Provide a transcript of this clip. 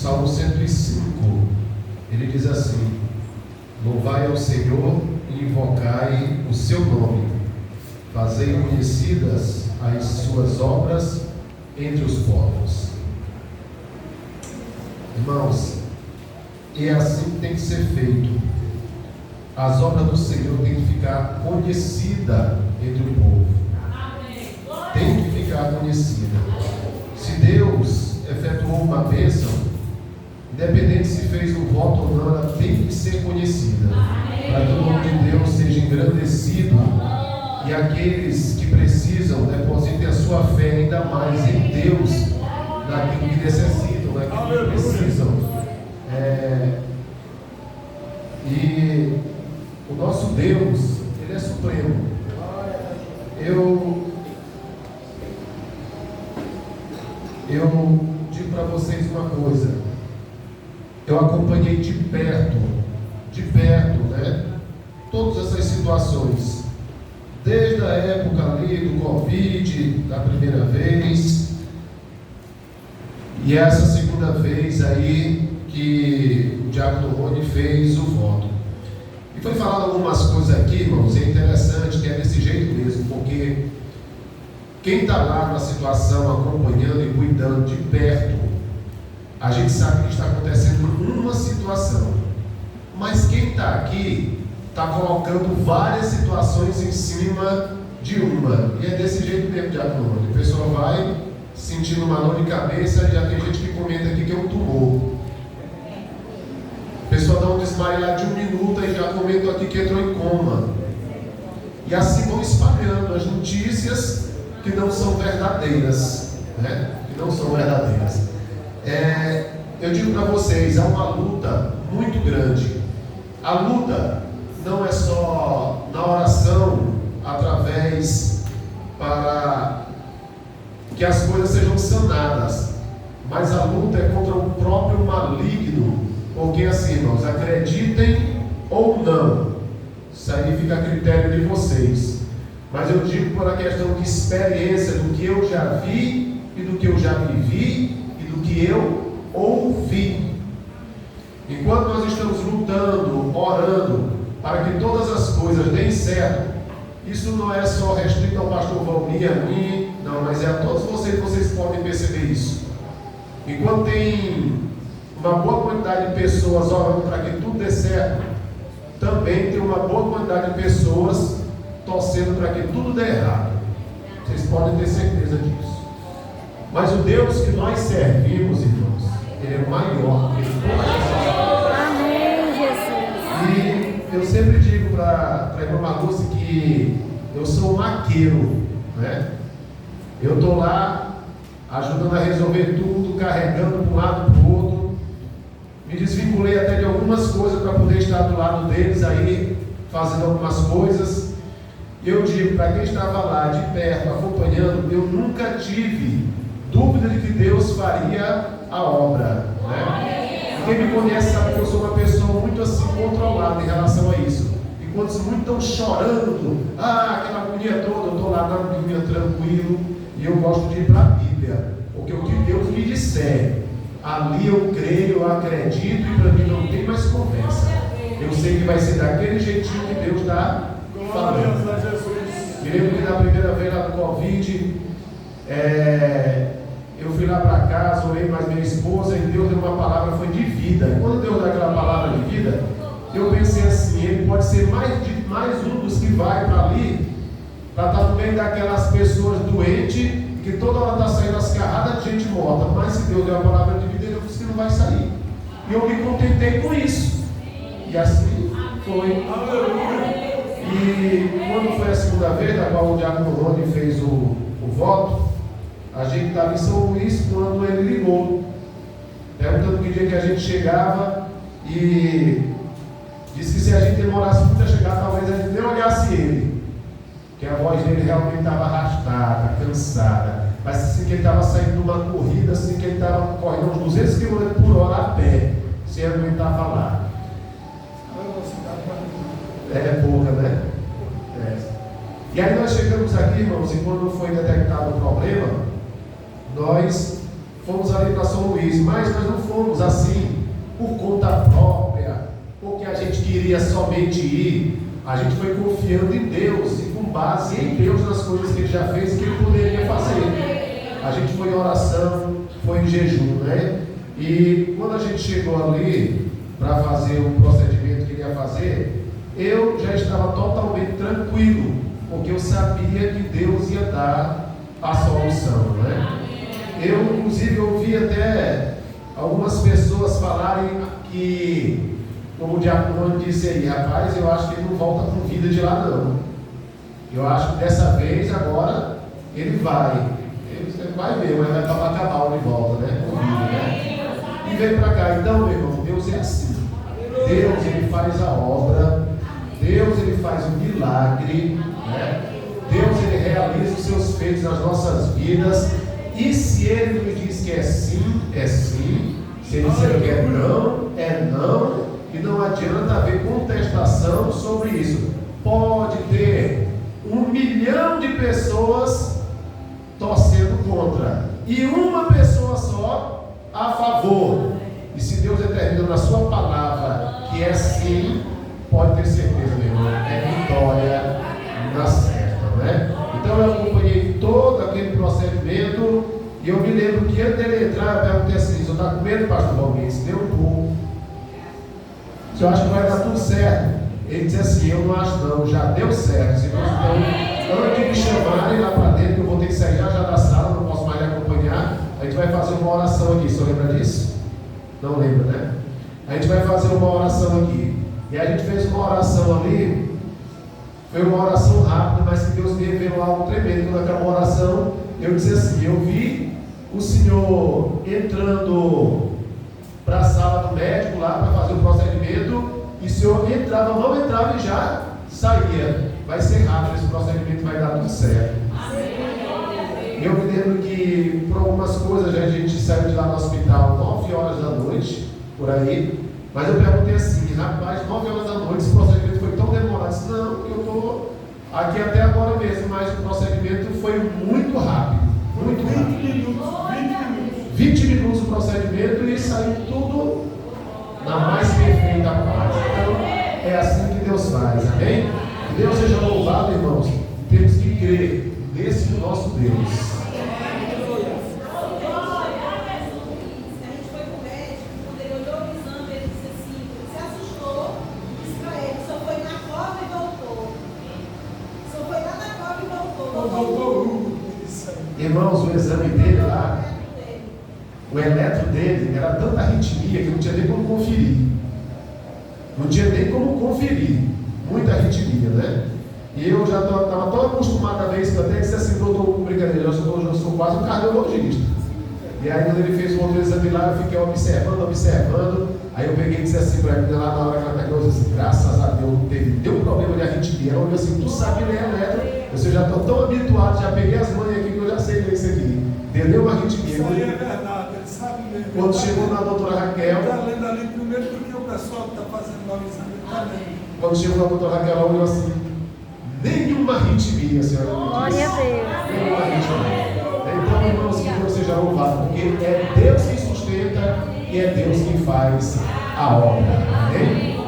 Salmo 105, ele diz assim: louvai ao Senhor e invocai o seu nome, fazei conhecidas as suas obras entre os povos. Irmãos, é assim que tem que ser feito. As obras do Senhor têm que ficar conhecida entre o povo. Tem que ficar conhecida. Se Deus efetuou uma bênção, independente se fez um voto ou não, ela tem que ser conhecida, para que o nome de Deus seja engrandecido e aqueles que precisam depositem a sua fé ainda mais em Deus, naquilo que necessitam, naquilo que precisam. E o nosso Deus, Ele é supremo. Eu digo para vocês uma coisa. Eu acompanhei de perto, né, todas essas situações, desde a época ali do Covid, da primeira vez, e essa segunda vez aí que o diácono Rony fez o voto. E foi falado algumas coisas aqui, irmãos, e é interessante que é desse jeito mesmo, porque quem está lá na situação, acompanhando e cuidando de perto, a gente sabe que está acontecendo uma situação, mas quem está aqui está colocando várias situações em cima de uma, e é desse jeito mesmo, diácono. A pessoa vai sentindo uma dor de cabeça, já tem gente que comenta aqui que é um tumor. A pessoa dá um desmaio lá de 1 minuto e já comentou aqui que entrou em coma. E assim vão espalhando as notícias que não são verdadeiras, né? Que não são verdadeiras. Eu digo para vocês, há uma luta muito grande. A luta não é só na oração, através para que as coisas sejam sanadas, mas a luta é contra o próprio maligno, porque assim, irmãos, acreditem ou não, isso aí fica a critério de vocês, mas eu digo por a questão de experiência, do que eu já vi e do que eu já vivi e do que eu ouvi. Enquanto nós estamos lutando, orando para que todas as coisas deem certo, isso não é só restrito ao pastor Valmir, a mim, não, mas é a todos vocês podem perceber isso. Enquanto tem uma boa quantidade de pessoas orando para que tudo dê certo, também tem uma boa quantidade de pessoas torcendo para que tudo dê errado. Vocês podem ter certeza disso. Mas o Deus que nós servimos, irmãos, Ele é maior que todas as coisas. Amém, Jesus. E eu sempre digo para a irmã Marluce que eu sou um maqueiro, né? Eu estou lá ajudando a resolver tudo, carregando para um lado para o outro. Me desvinculei até de algumas coisas para poder estar do lado deles aí, fazendo algumas coisas. E eu digo para quem estava lá de perto, acompanhando, eu nunca tive dúvida de que Deus faria a obra, né? Quem me conhece sabe que eu sou uma pessoa muito assim controlada em relação a isso. E quando muitos estão chorando, aquela agonia toda, eu estou lá na Bíblia tranquilo, e eu gosto de ir para a Bíblia, porque o que Deus me disser, ali eu creio, eu acredito, e para mim não tem mais conversa. Eu sei que vai ser daquele jeitinho que Deus está falando. Me lembro que na primeira vez lá do Covid, eu fui lá para casa, orei mais minha esposa, e Deus deu uma palavra, foi de vida. E quando Deus dá aquela palavra de vida, eu pensei assim, Ele pode ser mais um dos que vai para ali, para estar no meio daquelas pessoas doentes, que toda hora está saindo as carradas de gente morta. Mas se Deus deu a palavra de vida, Ele disse que não vai sair. E eu me contentei com isso. E assim foi. E quando foi a segunda vez, na qual o diácono Rony fez o voto, a gente estava em São Luís quando ele ligou, perguntando que dia que a gente chegava, e disse que se a gente demorasse muito a chegar, talvez a gente nem olhasse ele, que a voz dele realmente estava arrastada, cansada, mas assim que ele estava saindo de uma corrida, assim que ele estava correndo uns 200 km por hora a pé, sem aguentar falar. É pouca, né? E aí nós chegamos aqui, irmãos, e quando foi detectado o problema, nós fomos ali para São Luís, mas nós não fomos assim por conta própria, porque a gente queria somente ir. A gente foi confiando em Deus e com base em Deus nas coisas que Ele já fez e que Ele poderia fazer. A gente foi em oração, foi em jejum, né? E quando a gente chegou ali para fazer o procedimento que ele ia fazer, eu já estava totalmente tranquilo, porque eu sabia que Deus ia dar a solução, né? Eu, inclusive, ouvi até algumas pessoas falarem que, como o diácono disse aí, rapaz, eu acho que ele não volta com vida de lá não. Eu acho que dessa vez, agora, ele vai. Ele vai ver, mas vai para Bacabal de volta, né? Com vida, né? E vem para cá. Então, meu irmão, Deus é assim. Deus, Ele faz a obra. Deus, Ele faz o milagre, né? Deus, Ele realiza os seus feitos nas nossas vidas. E se Ele nos diz que é sim, é sim. Se Ele disser que é não. E não adianta haver contestação sobre isso. Pode ter 1 milhão de pessoas torcendo contra e uma pessoa só a favor. E se Deus determina na sua palavra que é sim, pode ter certeza, meu irmão, é vitória na certa, né? Então eu acompanhei todo aquele procedimento e eu me lembro que antes dele entrar, eu perguntei assim: você está com medo, pastor Valmir? Deu um pouco. Se eu acho que vai dar tudo certo. Ele disse assim: eu não acho não, já deu certo. Então, antes de me chamarem lá para dentro, que eu vou ter que sair já da sala, não posso mais lhe acompanhar, a gente vai fazer uma oração aqui. Você lembra disso? Não lembra, né? A gente vai fazer uma oração aqui. E a gente fez uma oração ali. Foi uma oração rápida, mas que Deus me revelou algo tremendo. Quando acabou a oração, eu disse assim: eu vi o senhor entrando para a sala do médico lá para fazer o procedimento, e o senhor entrava, não entrava e já saía. Vai ser rápido, esse procedimento vai dar tudo certo. E eu me lembro que por algumas coisas a gente saiu de lá no hospital 9 horas da noite, por aí. Mas eu perguntei assim: rapaz, 9 horas da noite, esse procedimento foi tão demorado. Eu disse: não, eu estou aqui até agora mesmo, mas o procedimento foi muito rápido. Muito rápido. 20 minutos o procedimento e saiu tudo na mais perfeita paz. Então, é assim que Deus faz, amém? Que Deus seja louvado, irmãos. Temos que crer nesse nosso Deus. Irmãos, o exame dele lá, o eletro dele era tanta arritmia que não tinha nem como conferir. Não tinha nem como conferir. Muita arritmia, né? E eu já estava tão acostumado a ver isso que eu até disse assim: doutor, brincadeira, eu sou quase um cardiologista. E aí quando ele fez o outro exame lá, eu fiquei observando. Aí eu peguei e disse assim para ele, lá na hora que ela pegou, eu disse assim: graças a Deus, deu um problema de arritmia. Ela olhou assim: tu sabe ler eletro? Eu já estou tão habituado, já peguei as manhas aqui que eu já sei ler isso aqui. Deu uma arritmia. Isso aí é verdade, ele sabe ler. Quando chegou na doutora Raquel, está lendo ali primeiro porque o pessoal que está fazendo lá o exame está lendo. Quando chegou na doutora Raquel, ela olhou assim: nenhuma arritmia, senhora. Glória a Deus. Nenhuma arritmia. Então, irmãos, que Deus seja louvado, porque é Deus que sustenta e é Deus que faz a obra. Amém?